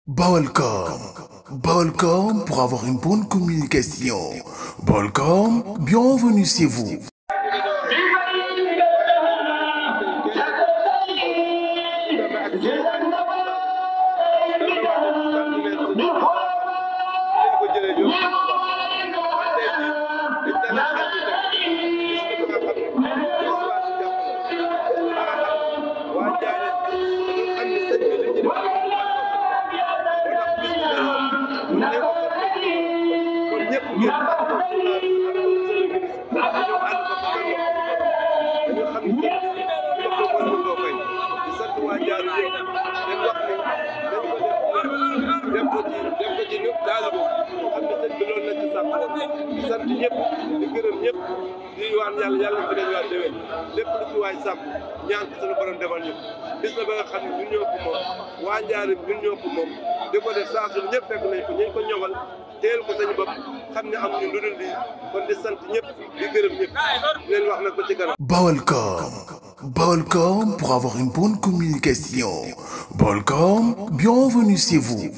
Balcom. Balcom pour avoir une bonne communication. Balcom, bienvenue chez vous. sant ñëpp di gërëm ñëpp di waan yàlla fi dañu waat déwén lépp lu ci waay sàmm ñaan ko suñu borom defal ñu bis la ba nga xam ne ñun ñoo ko moom waa Njaaréem ñun ñoo ko moom di ko def saa su ñëpp fekk nañ ko ñu ko ñoŋal teel ko sañu bopp xam ne amuñu lu dul lii kon di sant ñëpp di gërëm ñëpp leen wax nag ba ci kanam. Balcom. Balcom pour avoir une bonne communication. Balcom, bienvenue chez vous.